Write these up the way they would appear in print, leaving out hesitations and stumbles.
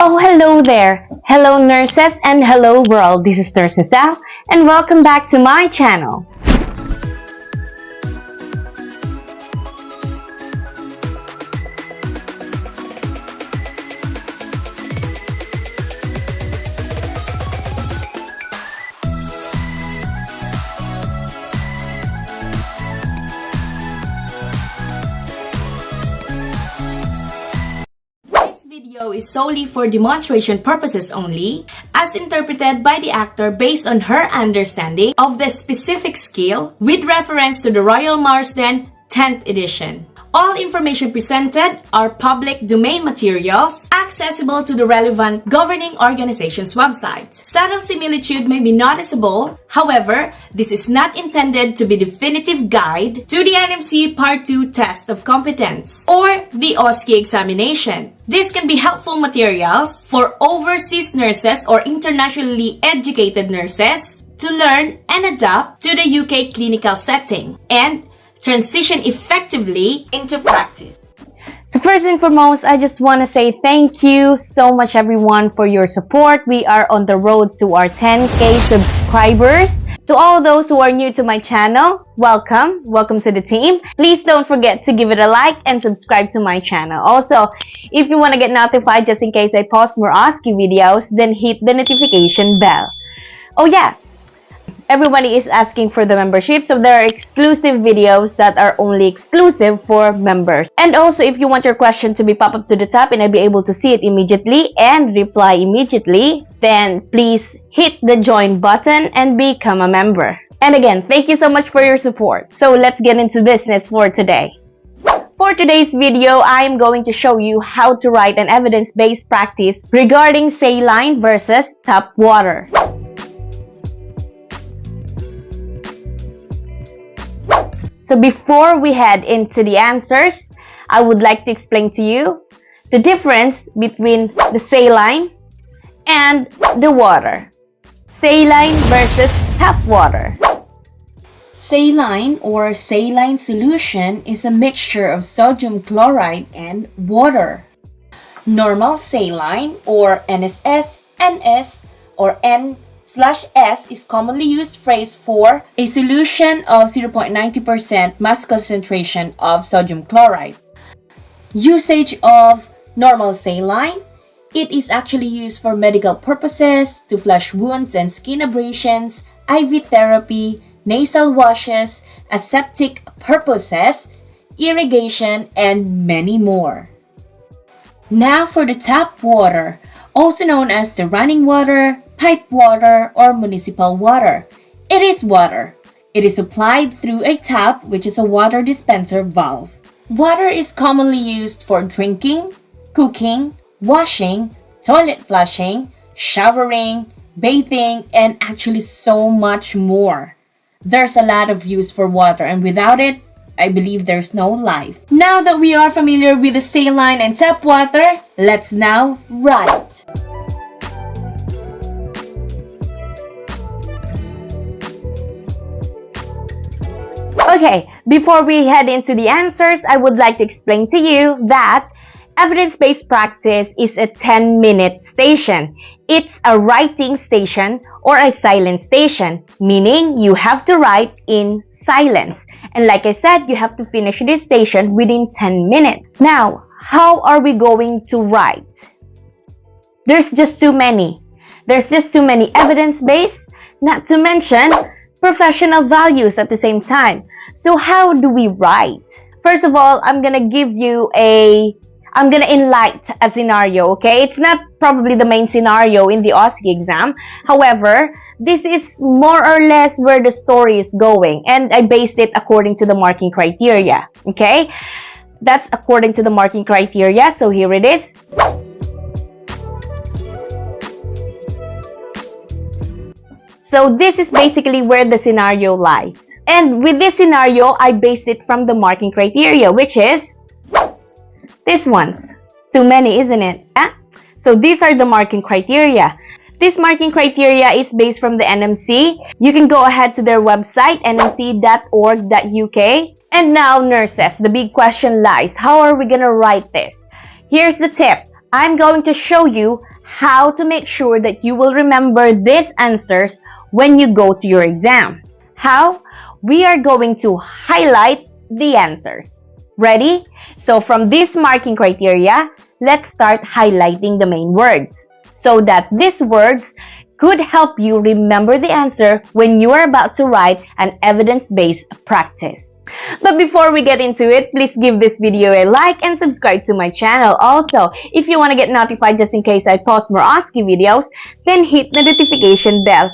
Oh, hello there. Hello nurses and hello world. This is Nurse Sal and welcome back to my channel. Video is solely for demonstration purposes only, as interpreted by the actor based on her understanding of the specific skill with reference to the Royal Marsden 10th edition. All information presented are public domain materials accessible to the relevant governing organization's website. Subtle similitude may be noticeable. However, this is not intended to be definitive guide to the NMC Part 2 test of competence or the Osce examination. This can be helpful materials for overseas nurses or internationally educated nurses to learn and adapt to the UK clinical setting and transition effectively into practice. So first and foremost, I just want to say thank you so much everyone for your support. We are on the road to our 10K subscribers. To all those who are new to my channel, welcome to the team. Please don't forget to give it a like and subscribe to my channel. Also, if you want to get notified just in case I post more Osce videos, then hit the notification bell. Oh yeah, everybody is asking for the membership, so there are exclusive videos that are only exclusive for members. And also, if you want your question to be pop up to the top and I'll be able to see it immediately and reply immediately, then please hit the join button and become a member. And again, thank you so much for your support. So let's get into business for today. For today's video, I am going to show you how to write an evidence-based practice regarding saline versus Tapwater. So before we head into the answers, I would like to explain to you the difference between the saline and the water. Saline versus tap water. Saline or saline solution is a mixture of sodium chloride and water. Normal saline or NSS, NS or N/S is commonly used phrase for a solution of 0.90% mass concentration of sodium chloride. Usage of normal saline. It is actually used for medical purposes, to flush wounds and skin abrasions, IV therapy, nasal washes, aseptic purposes, irrigation, and many more. Now for the tap water, also known as the running water, pipe water, or municipal water. It is water. It is supplied through a tap, which is a water dispenser valve. Water is commonly used for drinking, cooking, washing, toilet flushing, showering, bathing, and actually so much more. There's a lot of use for water, and without it, I believe there's no life. Now that we are familiar with the saline and tap water, let's now write. Okay, before we head into the answers, I would like to explain to you that evidence-based practice is a 10-minute station. It's a writing station or a silent station, meaning you have to write in silence. And like I said, you have to finish this station within 10 minutes. Now, how are we going to write? There's just too many. There's just too many evidence-based, not to mention professional values at the same time. So how do we write? First of all, I'm gonna enlighten a scenario, okay? It's not probably the main scenario in the Osce exam. However, this is more or less where the story is going, and I based it according to the marking criteria, okay? That's according to the marking criteria, so here it is. So this is basically where the scenario lies. And with this scenario, I based it from the marking criteria, which is this one's. Too many, isn't it? Yeah? So these are the marking criteria. This marking criteria is based from the NMC. You can go ahead to their website, nmc.org.uk. And now, nurses, the big question lies. How are we gonna write this? Here's the tip. I'm going to show you how to make sure that you will remember these answers when you go to your exam. How? We are going to highlight the answers. Ready? So from this marking criteria, let's start highlighting the main words so that these words could help you remember the answer when you are about to write an evidence-based practice. But before we get into it, please give this video a like and subscribe to my channel. Also, if you want to get notified just in case I post more Osce videos, then hit the notification bell.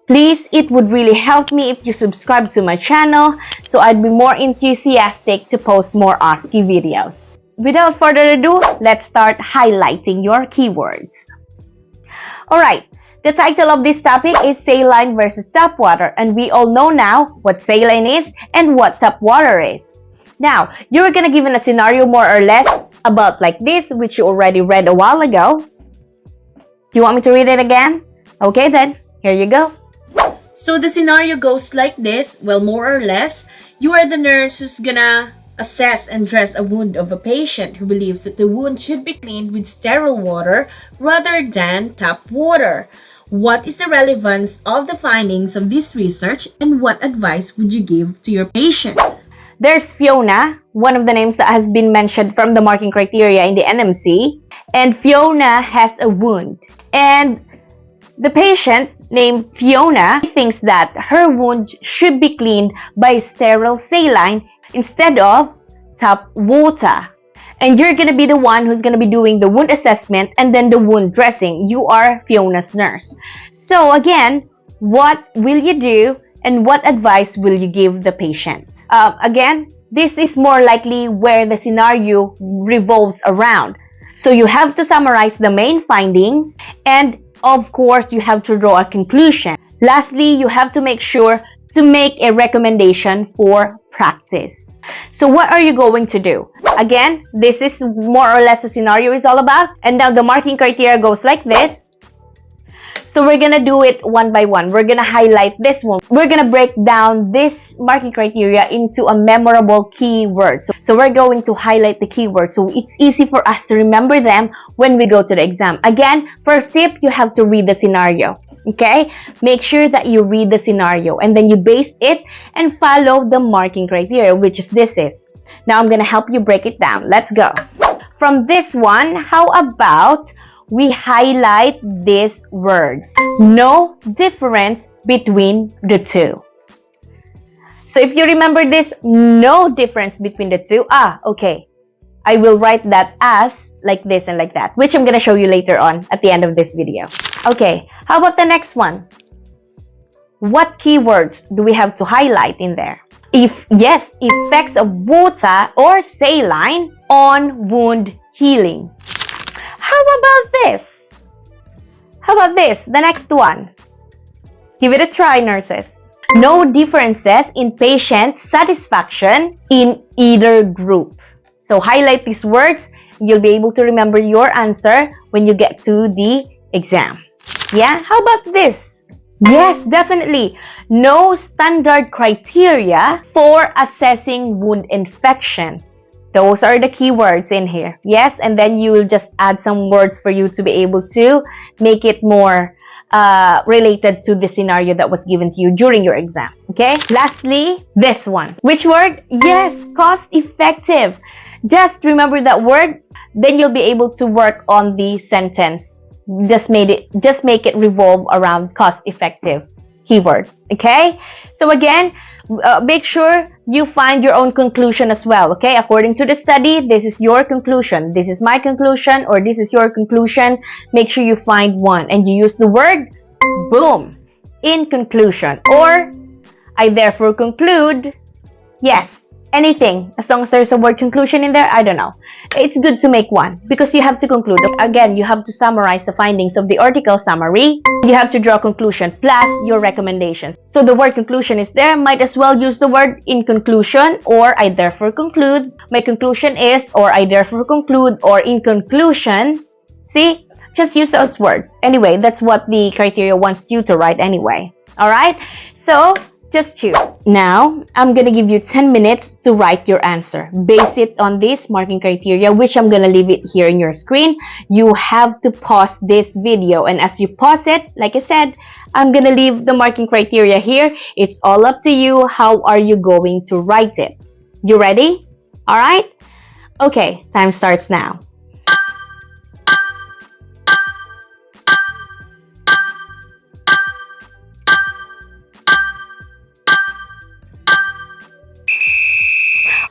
Please, it would really help me if you subscribe to my channel so I'd be more enthusiastic to post more Osce videos. Without further ado, let's start highlighting your keywords. Alright, the title of this topic is Saline versus Tapwater, and we all know now what saline is and what Tapwater is. Now, you're gonna given a scenario more or less about like this, which you already read a while ago. Do you want me to read it again? Okay then, here you go. So the scenario goes like this. Well, more or less, you are the nurse who's gonna assess and dress a wound of a patient who believes that the wound should be cleaned with sterile water rather than tap water. What is the relevance of the findings of this research, and what advice would you give to your patient? There's Fiona, one of the names that has been mentioned from the marking criteria in the NMC, and Fiona has a wound. And the patient named Fiona thinks that her wound should be cleaned by sterile saline instead of tap water. And you're going to be the one who's going to be doing the wound assessment and then the wound dressing. You are Fiona's nurse. So again, what will you do and what advice will you give the patient? Again, this is more likely where the scenario revolves around. So you have to summarize the main findings, and of course, you have to draw a conclusion. Lastly, you have to make sure to make a recommendation for practice. So what are you going to do? Again, this is more or less the scenario is all about. And now the marking criteria goes like this. So we're going to do it one by one. We're going to highlight this one. We're going to break down this marking criteria into a memorable keyword. So we're going to highlight the keywords so it's easy for us to remember them when we go to the exam. Again, first tip, you have to read the scenario. Okay? Make sure that you read the scenario and then you base it and follow the marking criteria, which is this is. Now I'm going to help you break it down. Let's go. From this one, how about we highlight these words? No difference between the two. So if you remember this, no difference between the two. Okay. I will write that as like this and like that, which I'm going to show you later on at the end of this video. Okay, how about the next one? What keywords do we have to highlight in there? Yes, effects of water or saline on wound healing. How about this? How about this? The next one. Give it a try, nurses. No differences in patient satisfaction in either group. So highlight these words. You'll be able to remember your answer when you get to the exam. Yeah? How about this? Yes, definitely. No standard criteria for assessing wound infection. Those are the keywords in here. Yes, and then you will just add some words for you to be able to make it more related to the scenario that was given to you during your exam. Okay? Lastly, this one. Which word? Yes, cost-effective. Just remember that word, then you'll be able to work on the sentence. Just make it revolve around cost-effective keyword. Okay? So again, make sure you find your own conclusion as well. Okay? According to the study, this is your conclusion. This is my conclusion, or this is your conclusion. Make sure you find one and you use the word boom in conclusion, or I therefore conclude. Yes, anything, as long as there's a word conclusion in there. I don't know. It's good to make one because you have to conclude. Again, you have to summarize the findings of the article summary. You have to draw a conclusion plus your recommendations. So the word conclusion is there. Might as well use the word in conclusion, or I therefore conclude. My conclusion is, or I therefore conclude, or in conclusion. See? Just use those words. Anyway, that's what the criteria wants you to write anyway. Alright? So, Just choose. Now, I'm gonna give you 10 minutes to write your answer. Base it on this marking criteria, which I'm gonna leave it here in your screen. You have to pause this video, and as you pause it, like I said, I'm gonna leave the marking criteria here. It's all up to you. How are you going to write it? You ready? All right? Okay, time starts now.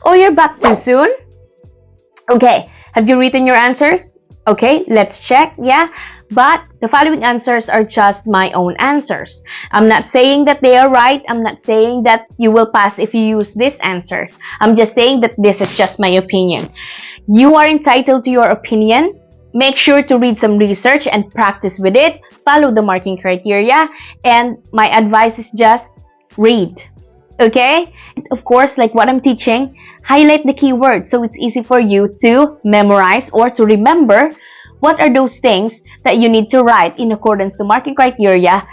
Oh, you're back too soon? Okay, have you written your answers? Okay, let's check, yeah? But the following answers are just my own answers. I'm not saying that they are right. I'm not saying that you will pass if you use these answers. I'm just saying that this is just my opinion. You are entitled to your opinion. Make sure to read some research and practice with it. Follow the marking criteria. And my advice is just read. Okay? Of course, like what I'm teaching, highlight the keywords so it's easy for you to memorize or to remember what are those things that you need to write in accordance to marking criteria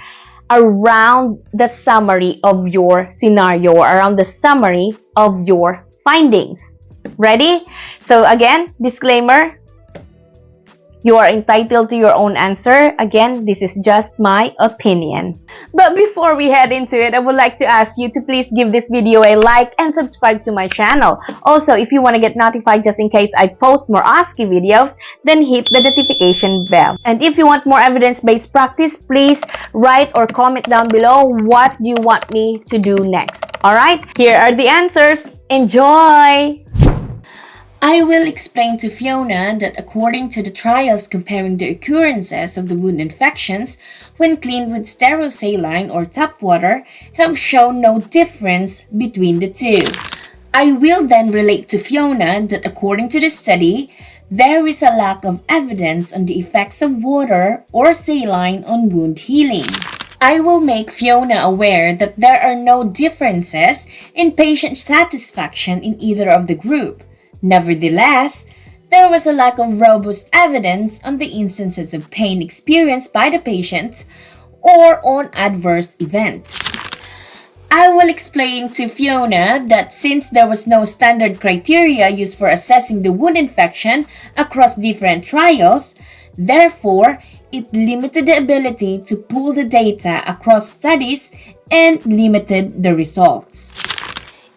around the summary of your scenario or around the summary of your findings. Ready? So again, disclaimer, you are entitled to your own answer. Again, this is just my opinion. But before we head into it, I would like to ask you to please give this video a like and subscribe to my channel. Also, if you want to get notified just in case I post more Osce videos, then hit the notification bell. And if you want more evidence-based practice, please write or comment down below what you want me to do next. Alright, here are the answers. Enjoy! I will explain to Fiona that according to the trials comparing the occurrences of the wound infections when cleaned with sterile saline or tap water have shown no difference between the two. I will then relate to Fiona that according to the study, there is a lack of evidence on the effects of water or saline on wound healing. I will make Fiona aware that there are no differences in patient satisfaction in either of the group. Nevertheless, there was a lack of robust evidence on the instances of pain experienced by the patient or on adverse events. I will explain to Fiona that since there was no standard criteria used for assessing the wound infection across different trials, therefore, it limited the ability to pull the data across studies and limited the results.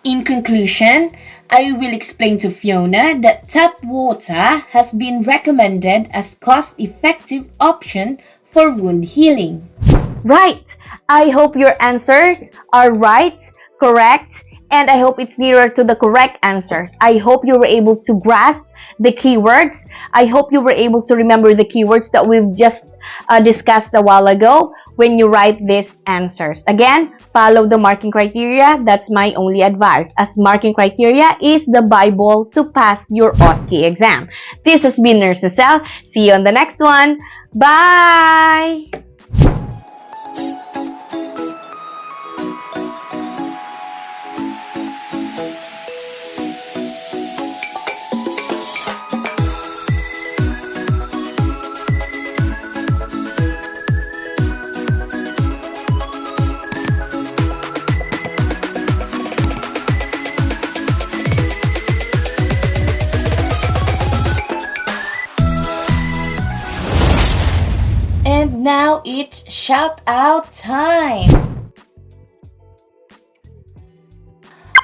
In conclusion, I will explain to Fiona that tap water has been recommended as cost-effective option for wound healing. Right! I hope your answers are right, correct, and I hope it's nearer to the correct answers. I hope you were able to grasp the keywords. I hope you were able to remember the keywords that we've just discussed a while ago when you write these answers. Again, follow the marking criteria. That's my only advice, as marking criteria is the Bible to pass your Osce exam. This has been Nurse Cecile. See you on the next one. Bye! And now it's shout out time!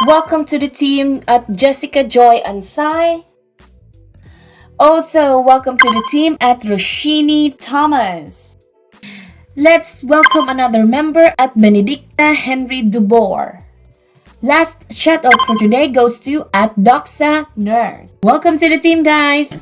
Welcome to the team at Jessica Joy Ansai. Also, welcome to the team at Roshini Thomas. Let's welcome another member at Benedicta Henry Dubor. Last shout out for today goes to at Doxa Nurse. Welcome to the team, guys!